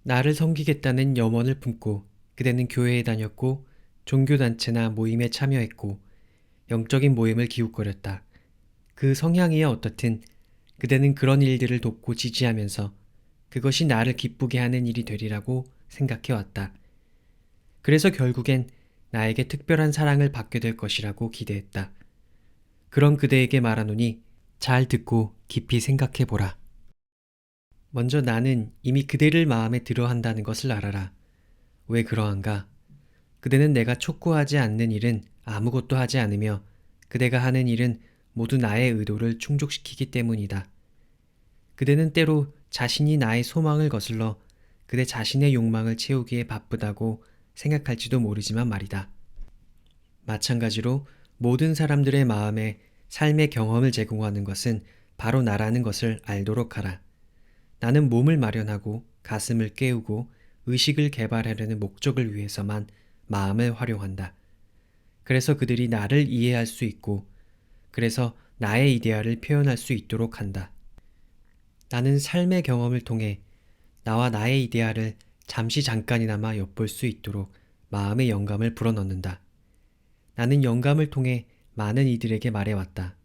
나를 섬기겠다는 염원을 품고 그대는 교회에 다녔고 종교단체나 모임에 참여했고 영적인 모임을 기웃거렸다. 그 성향이야 어떻든 그대는 그런 일들을 돕고 지지하면서 그것이 나를 기쁘게 하는 일이 되리라고 생각해왔다. 그래서 결국엔 나에게 특별한 사랑을 받게 될 것이라고 기대했다. 그런 그대에게 말하노니 잘 듣고 깊이 생각해보라. 먼저 나는 이미 그대를 마음에 들어 한다는 것을 알아라. 왜 그러한가? 그대는 내가 촉구하지 않는 일은 아무것도 하지 않으며 그대가 하는 일은 모두 나의 의도를 충족시키기 때문이다. 그대는 때로 자신이 나의 소망을 거슬러 그대 자신의 욕망을 채우기에 바쁘다고 생각할지도 모르지만 말이다. 마찬가지로 모든 사람들의 마음에 삶의 경험을 제공하는 것은 바로 나라는 것을 알도록 하라. 나는 몸을 마련하고 가슴을 깨우고 의식을 개발하려는 목적을 위해서만 마음을 활용한다. 그래서 그들이 나를 이해할 수 있고, 그래서 나의 이데아를 표현할 수 있도록 한다. 나는 삶의 경험을 통해 나와 나의 이데아를 잠시 잠깐이나마 엿볼 수 있도록 마음의 영감을 불어넣는다. 나는 영감을 통해 많은 이들에게 말해왔다.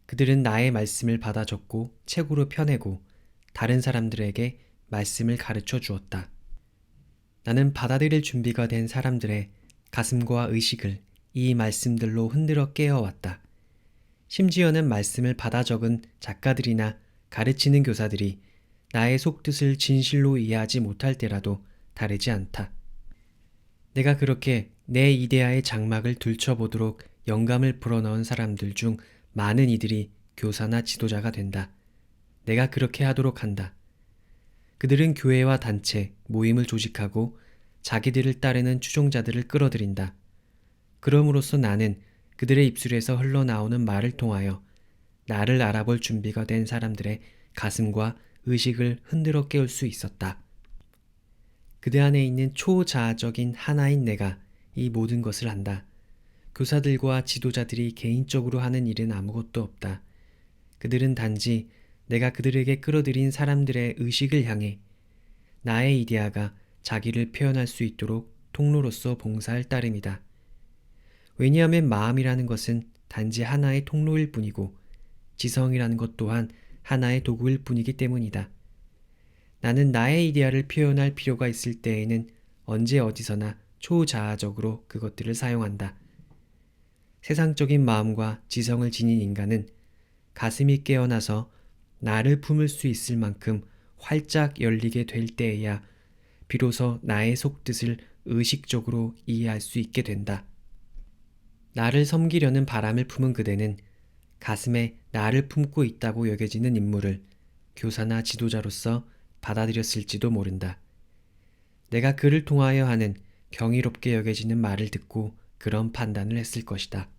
그들은 나의 말씀을 받아 적고 책으로 펴내고 다른 사람들에게 말씀을 가르쳐 주었다. 나는 받아들일 준비가 된 사람들의 가슴과 의식을 이 말씀들로 흔들어 깨워왔다. 심지어는 말씀을 받아 적은 작가들이나 가르치는 교사들이 나의 속뜻을 진실로 이해하지 못할 때라도 다르지 않다. 내가 그렇게 내 이데아의 장막을 들춰보도록 영감을 불어넣은 사람들 중 많은 이들이 교사나 지도자가 된다. 내가 그렇게 하도록 한다. 그들은 교회와 단체, 모임을 조직하고 자기들을 따르는 추종자들을 끌어들인다. 그럼으로써 나는 그들의 입술에서 흘러나오는 말을 통하여 나를 알아볼 준비가 된 사람들의 가슴과 의식을 흔들어 깨울 수 있었다. 그대 안에 있는 초자아적인 하나인 내가 이 모든 것을 한다. 교사들과 지도자들이 개인적으로 하는 일은 아무것도 없다. 그들은 단지 내가 그들에게 끌어들인 사람들의 의식을 향해 나의 이데아가 자기를 표현할 수 있도록 통로로서 봉사할 따름이다. 왜냐하면 마음이라는 것은 단지 하나의 통로일 뿐이고 지성이라는 것 또한 하나의 도구일 뿐이기 때문이다. 나는 나의 이데아를 표현할 필요가 있을 때에는 언제 어디서나 초자아적으로 그것들을 사용한다. 세상적인 마음과 지성을 지닌 인간은 가슴이 깨어나서 나를 품을 수 있을 만큼 활짝 열리게 될 때에야 비로소 나의 속뜻을 의식적으로 이해할 수 있게 된다. 나를 섬기려는 바람을 품은 그대는 가슴에 나를 품고 있다고 여겨지는 인물을 교사나 지도자로서 받아들였을지도 모른다. 내가 그를 통하여 하는 경이롭게 여겨지는 말을 듣고 그런 판단을 했을 것이다.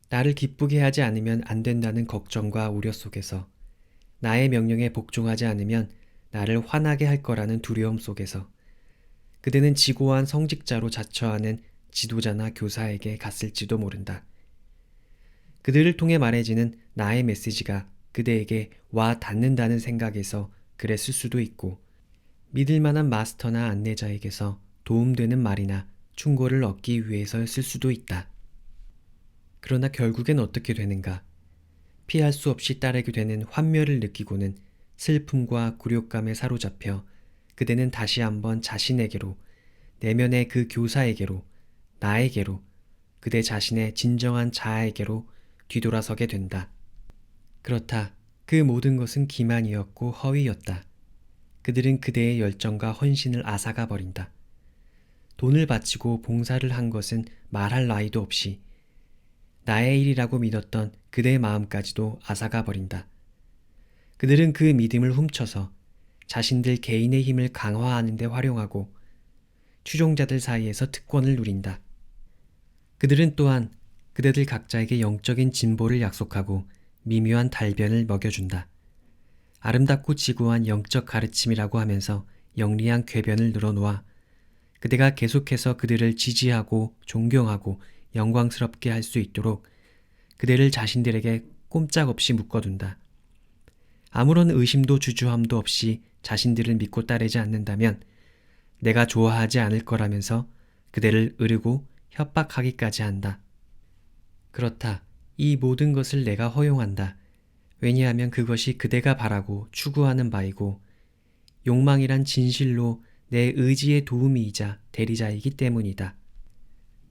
나를 기쁘게 하지 않으면 안 된다는 걱정과 우려 속에서, 나의 명령에 복종하지 않으면 나를 화나게 할 거라는 두려움 속에서 그대는 지고한 성직자로 자처하는 지도자나 교사에게 갔을지도 모른다. 그들을 통해 말해지는 나의 메시지가 그대에게 와 닿는다는 생각에서 그랬을 수도 있고, 믿을 만한 마스터나 안내자에게서 도움되는 말이나 충고를 얻기 위해서였을 수도 있다. 그러나 결국엔 어떻게 되는가? 피할 수 없이 따르게 되는 환멸을 느끼고는 슬픔과 굴욕감에 사로잡혀 그대는 다시 한번 자신에게로, 내면의 그 교사에게로, 나에게로, 그대 자신의 진정한 자아에게로 뒤돌아서게 된다. 그렇다. 그 모든 것은 기만이었고 허위였다. 그들은 그대의 열정과 헌신을 앗아가 버린다. 돈을 바치고 봉사를 한 것은 말할 나위도 없이 나의 일이라고 믿었던 그대의 마음까지도 앗아가 버린다. 그들은 그 믿음을 훔쳐서 자신들 개인의 힘을 강화하는 데 활용하고 추종자들 사이에서 특권을 누린다. 그들은 또한 그대들 각자에게 영적인 진보를 약속하고 미묘한 달변을 먹여준다. 아름답고 지고한 영적 가르침이라고 하면서 영리한 궤변을 늘어놓아 그대가 계속해서 그들을 지지하고 존경하고 영광스럽게 할 수 있도록 그대를 자신들에게 꼼짝없이 묶어둔다. 아무런 의심도 주저함도 없이 자신들을 믿고 따르지 않는다면 내가 좋아하지 않을 거라면서 그대를 으르고 협박하기까지 한다. 그렇다. 이 모든 것을 내가 허용한다. 왜냐하면 그것이 그대가 바라고 추구하는 바이고 욕망이란 진실로 내 의지의 도우미이자 대리자이기 때문이다.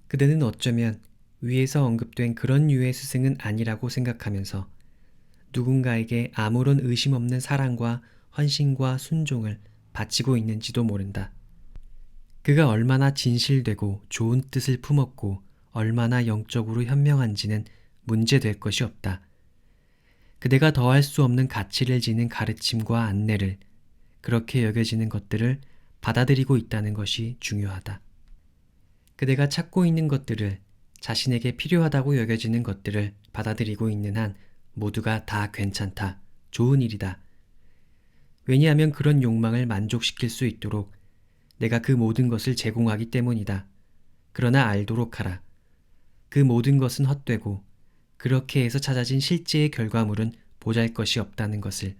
그대는 어쩌면 위에서 언급된 그런 류의 스승은 아니라고 생각하면서 누군가에게 아무런 의심 없는 사랑과 헌신과 순종을 바치고 있는지도 모른다. 그가 얼마나 진실되고 좋은 뜻을 품었고 얼마나 영적으로 현명한지는 문제될 것이 없다. 그대가 더할 수 없는 가치를 지닌 가르침과 안내를, 그렇게 여겨지는 것들을 받아들이고 있다는 것이 중요하다. 그대가 찾고 있는 것들을, 자신에게 필요하다고 여겨지는 것들을 받아들이고 있는 한 모두가 다 괜찮다. 좋은 일이다. 왜냐하면 그런 욕망을 만족시킬 수 있도록 내가 그 모든 것을 제공하기 때문이다. 그러나 알도록 하라. 그 모든 것은 헛되고 그렇게 해서 찾아진 실제의 결과물은 보잘것이 없다는 것을.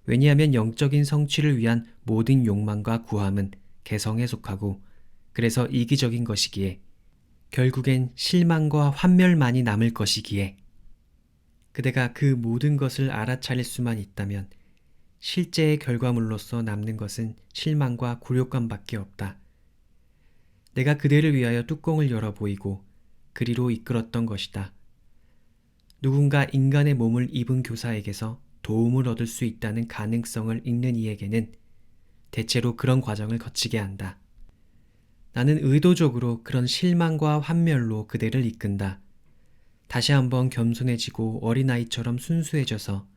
왜냐하면 영적인 성취를 위한 모든 욕망과 구함은 개성에 속하고 그래서 이기적인 것이기에 결국엔 실망과 환멸만이 남을 것이기에 그대가 그 모든 것을 알아차릴 수만 있다면 실제의 결과물로서 남는 것은 실망과 굴욕감밖에 없다. 내가 그대를 위하여 뚜껑을 열어 보이고 그리로 이끌었던 것이다. 누군가 인간의 몸을 입은 교사에게서 도움을 얻을 수 있다는 가능성을 읽는 이에게는 대체로 그런 과정을 거치게 한다. 나는 의도적으로 그런 실망과 환멸로 그대를 이끈다. 다시 한번 겸손해지고 어린아이처럼 순수해져서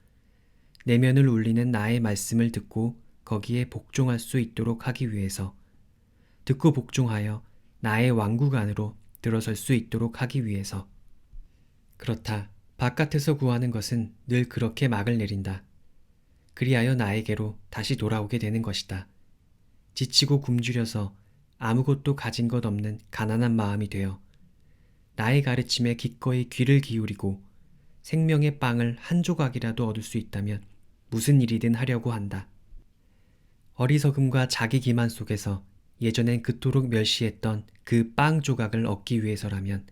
내면을 울리는 나의 말씀을 듣고 거기에 복종할 수 있도록 하기 위해서, 듣고 복종하여 나의 왕국 안으로 들어설 수 있도록 하기 위해서. 그렇다. 바깥에서 구하는 것은 늘 그렇게 막을 내린다. 그리하여 나에게로 다시 돌아오게 되는 것이다. 지치고 굶주려서 아무것도 가진 것 없는 가난한 마음이 되어 나의 가르침에 기꺼이 귀를 기울이고 생명의 빵을 한 조각이라도 얻을 수 있다면 무슨 일이든 하려고 한다. 어리석음과 자기 기만 속에서 예전엔 그토록 멸시했던 그 빵 조각을 얻기 위해서라면,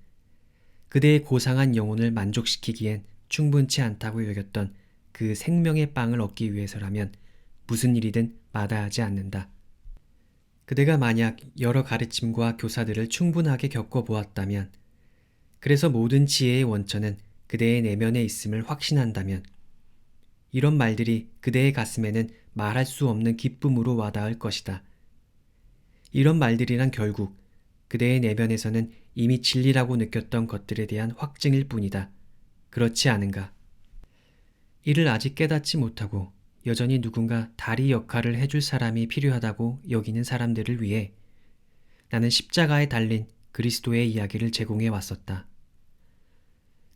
그대의 고상한 영혼을 만족시키기엔 충분치 않다고 여겼던 그 생명의 빵을 얻기 위해서라면 무슨 일이든 마다하지 않는다. 그대가 만약 여러 가르침과 교사들을 충분하게 겪어보았다면, 그래서 모든 지혜의 원천은 그대의 내면에 있음을 확신한다면, 이런 말들이 그대의 가슴에는 말할 수 없는 기쁨으로 와닿을 것이다. 이런 말들이란 결국 그대의 내면에서는 이미 진리라고 느꼈던 것들에 대한 확증일 뿐이다. 그렇지 않은가? 이를 아직 깨닫지 못하고 여전히 누군가 다리 역할을 해줄 사람이 필요하다고 여기는 사람들을 위해 나는 십자가에 달린 그리스도의 이야기를 제공해 왔었다.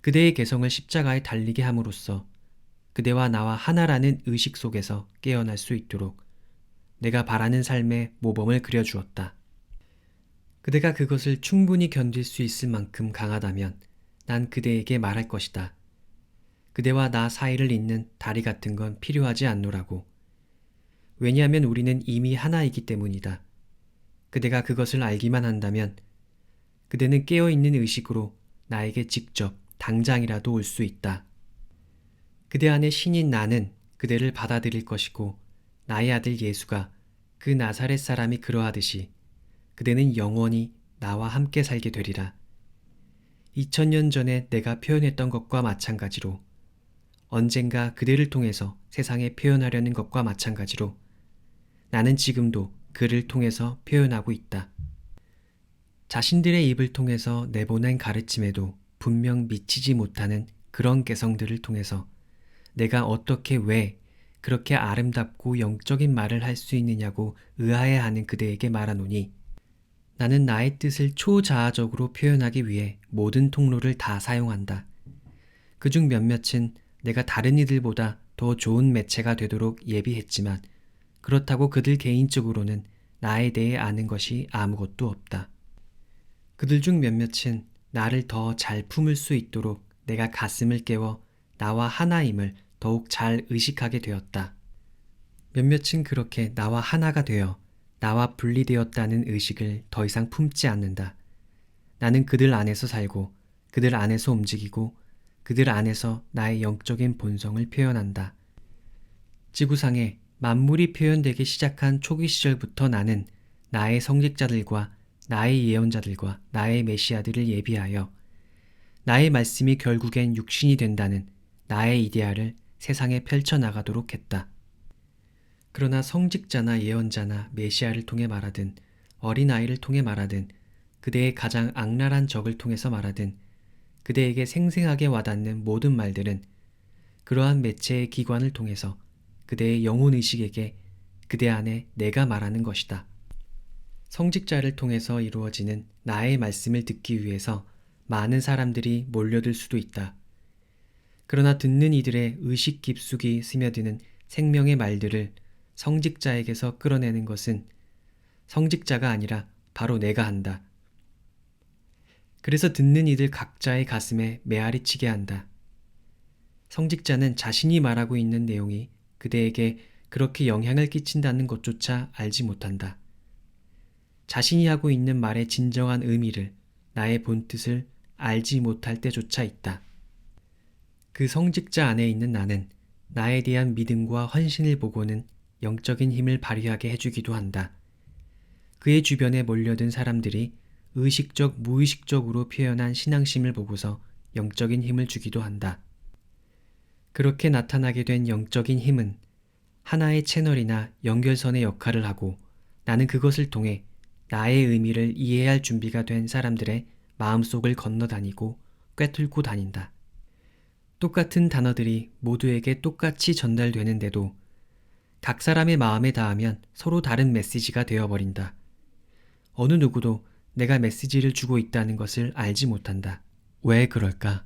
그대의 개성을 십자가에 달리게 함으로써 그대와 나와 하나라는 의식 속에서 깨어날 수 있도록 내가 바라는 삶의 모범을 그려주었다. 그대가 그것을 충분히 견딜 수 있을 만큼 강하다면 난 그대에게 말할 것이다. 그대와 나 사이를 잇는 다리 같은 건 필요하지 않노라고. 왜냐하면 우리는 이미 하나이기 때문이다. 그대가 그것을 알기만 한다면 그대는 깨어있는 의식으로 나에게 직접 당장이라도 올 수 있다. 그대 안에 신인 나는 그대를 받아들일 것이고 나의 아들 예수가 그 나사렛 사람이 그러하듯이 그대는 영원히 나와 함께 살게 되리라. 2000년 전에 내가 표현했던 것과 마찬가지로, 언젠가 그대를 통해서 세상에 표현하려는 것과 마찬가지로 나는 지금도 그를 통해서 표현하고 있다. 자신들의 입을 통해서 내보낸 가르침에도 분명 미치지 못하는 그런 개성들을 통해서 내가 어떻게 왜 그렇게 아름답고 영적인 말을 할 수 있느냐고 의아해하는 그대에게 말하노니, 나는 나의 뜻을 초자아적으로 표현하기 위해 모든 통로를 다 사용한다. 그중 몇몇은 내가 다른 이들보다 더 좋은 매체가 되도록 예비했지만 그렇다고 그들 개인적으로는 나에 대해 아는 것이 아무것도 없다. 그들 중 몇몇은 나를 더 잘 품을 수 있도록 내가 가슴을 깨워 나와 하나임을 더욱 잘 의식하게 되었다. 몇몇은 그렇게 나와 하나가 되어 나와 분리되었다는 의식을 더 이상 품지 않는다. 나는 그들 안에서 살고 그들 안에서 움직이고 그들 안에서 나의 영적인 본성을 표현한다. 지구상에 만물이 표현되기 시작한 초기 시절부터 나는 나의 성직자들과 나의 예언자들과 나의 메시아들을 예비하여 나의 말씀이 결국엔 육신이 된다는 나의 이데아를 세상에 펼쳐나가도록 했다. 그러나 성직자나 예언자나 메시아를 통해 말하든 어린아이를 통해 말하든 그대의 가장 악랄한 적을 통해서 말하든 그대에게 생생하게 와닿는 모든 말들은 그러한 매체의 기관을 통해서 그대의 영혼의식에게 그대 안에 내가 말하는 것이다. 성직자를 통해서 이루어지는 나의 말씀을 듣기 위해서 많은 사람들이 몰려들 수도 있다. 그러나 듣는 이들의 의식 깊숙이 스며드는 생명의 말들을 성직자에게서 끌어내는 것은 성직자가 아니라 바로 내가 한다. 그래서 듣는 이들 각자의 가슴에 메아리 치게 한다. 성직자는 자신이 말하고 있는 내용이 그대에게 그렇게 영향을 끼친다는 것조차 알지 못한다. 자신이 하고 있는 말의 진정한 의미를, 나의 본뜻을 알지 못할 때조차 있다. 그 성직자 안에 있는 나는 나에 대한 믿음과 헌신을 보고는 영적인 힘을 발휘하게 해주기도 한다. 그의 주변에 몰려든 사람들이 의식적, 무의식적으로 표현한 신앙심을 보고서 영적인 힘을 주기도 한다. 그렇게 나타나게 된 영적인 힘은 하나의 채널이나 연결선의 역할을 하고 나는 그것을 통해 나의 의미를 이해할 준비가 된 사람들의 마음속을 건너다니고 꿰뚫고 다닌다. 똑같은 단어들이 모두에게 똑같이 전달되는데도 각 사람의 마음에 닿으면 서로 다른 메시지가 되어버린다. 어느 누구도 내가 메시지를 주고 있다는 것을 알지 못한다. 왜 그럴까?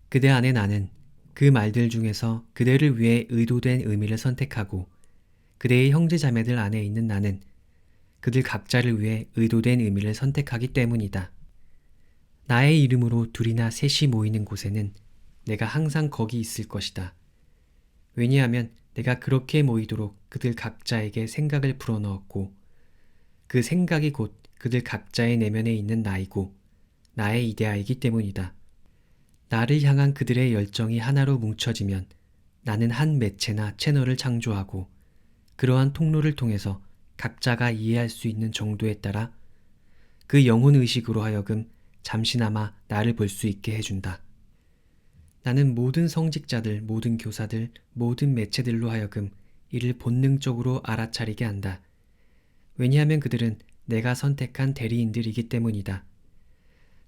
그대 안에 나는 그 말들 중에서 그대를 위해 의도된 의미를 선택하고 그대의 형제자매들 안에 있는 나는 그들 각자를 위해 의도된 의미를 선택하기 때문이다. 나의 이름으로 둘이나 셋이 모이는 곳에는 내가 항상 거기 있을 것이다. 왜냐하면 내가 그렇게 모이도록 그들 각자에게 생각을 불어넣었고 그 생각이 곧 그들 각자의 내면에 있는 나이고 나의 이데아이기 때문이다. 나를 향한 그들의 열정이 하나로 뭉쳐지면 나는 한 매체나 채널을 창조하고 그러한 통로를 통해서 각자가 이해할 수 있는 정도에 따라 그 영혼의식으로 하여금 잠시나마 나를 볼 수 있게 해준다. 나는 모든 성직자들, 모든 교사들, 모든 매체들로 하여금 이를 본능적으로 알아차리게 한다. 왜냐하면 그들은 내가 선택한 대리인들이기 때문이다.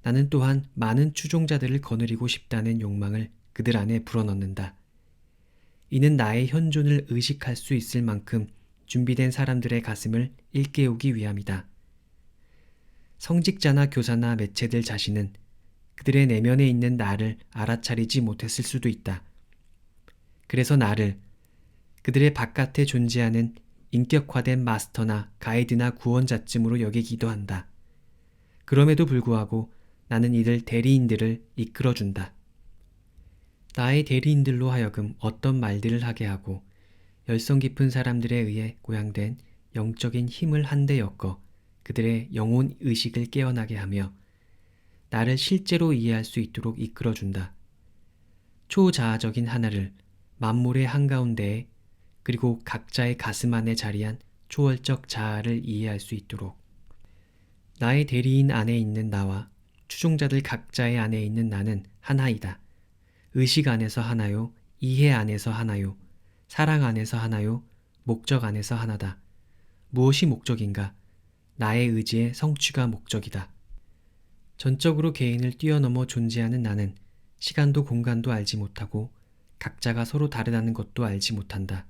나는 또한 많은 추종자들을 거느리고 싶다는 욕망을 그들 안에 불어넣는다. 이는 나의 현존을 의식할 수 있을 만큼 준비된 사람들의 가슴을 일깨우기 위함이다. 성직자나 교사나 매체들 자신은 그들의 내면에 있는 나를 알아차리지 못했을 수도 있다. 그래서 나를 그들의 바깥에 존재하는 인격화된 마스터나 가이드나 구원자쯤으로 여기기도 한다. 그럼에도 불구하고 나는 이들 대리인들을 이끌어준다. 나의 대리인들로 하여금 어떤 말들을 하게 하고 열성 깊은 사람들에 의해 고양된 영적인 힘을 한데 엮어 그들의 영혼 의식을 깨어나게 하며 나를 실제로 이해할 수 있도록 이끌어준다. 초자아적인 하나를 만물의 한가운데에 그리고 각자의 가슴 안에 자리한 초월적 자아를 이해할 수 있도록 나의 대리인 안에 있는 나와 추종자들 각자의 안에 있는 나는 하나이다. 의식 안에서 하나요, 이해 안에서 하나요, 사랑 안에서 하나요, 목적 안에서 하나다. 무엇이 목적인가? 나의 의지의 성취가 목적이다. 전적으로 개인을 뛰어넘어 존재하는 나는 시간도 공간도 알지 못하고 각자가 서로 다르다는 것도 알지 못한다.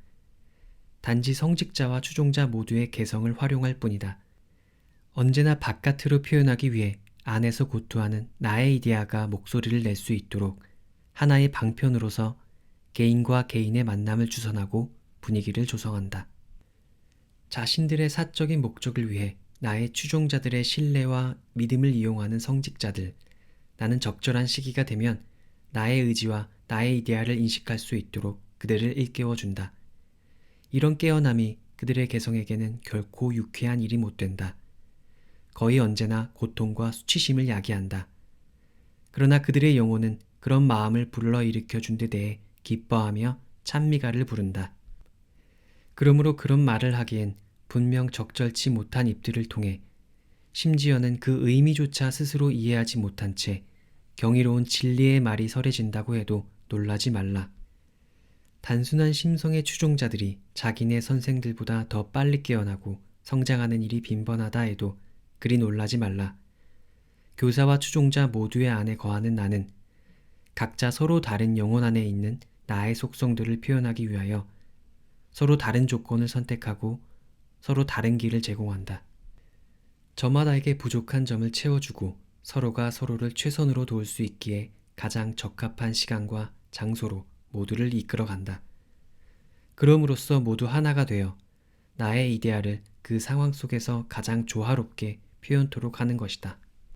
단지 성직자와 추종자 모두의 개성을 활용할 뿐이다. 언제나 바깥으로 표현하기 위해 안에서 고투하는 나의 이데아가 목소리를 낼 수 있도록 하나의 방편으로서 개인과 개인의 만남을 주선하고 분위기를 조성한다. 자신들의 사적인 목적을 위해 나의 추종자들의 신뢰와 믿음을 이용하는 성직자들, 나는 적절한 시기가 되면 나의 의지와 나의 이데아를 인식할 수 있도록 그들을 일깨워준다. 이런 깨어남이 그들의 개성에게는 결코 유쾌한 일이 못 된다. 거의 언제나 고통과 수치심을 야기한다. 그러나 그들의 영혼은 그런 마음을 불러일으켜 준 데 대해 기뻐하며 찬미가를 부른다. 그러므로 그런 말을 하기엔 분명 적절치 못한 입들을 통해 심지어는 그 의미조차 스스로 이해하지 못한 채 경이로운 진리의 말이 설해진다고 해도 놀라지 말라. 단순한 심성의 추종자들이 자기네 선생들보다 더 빨리 깨어나고 성장하는 일이 빈번하다 해도 그리 놀라지 말라. 교사와 추종자 모두의 안에 거하는 나는 각자 서로 다른 영혼 안에 있는 나의 속성들을 표현하기 위하여 서로 다른 조건을 선택하고 서로 다른 길을 제공한다. 저마다에게 부족한 점을 채워주고 서로가 서로를 최선으로 도울 수 있기에 가장 적합한 시간과 장소로 모두를 이끌어간다. 그럼으로써 모두 하나가 되어 나의 이데아를 그 상황 속에서 가장 조화롭게 표현토록 하는 것이다.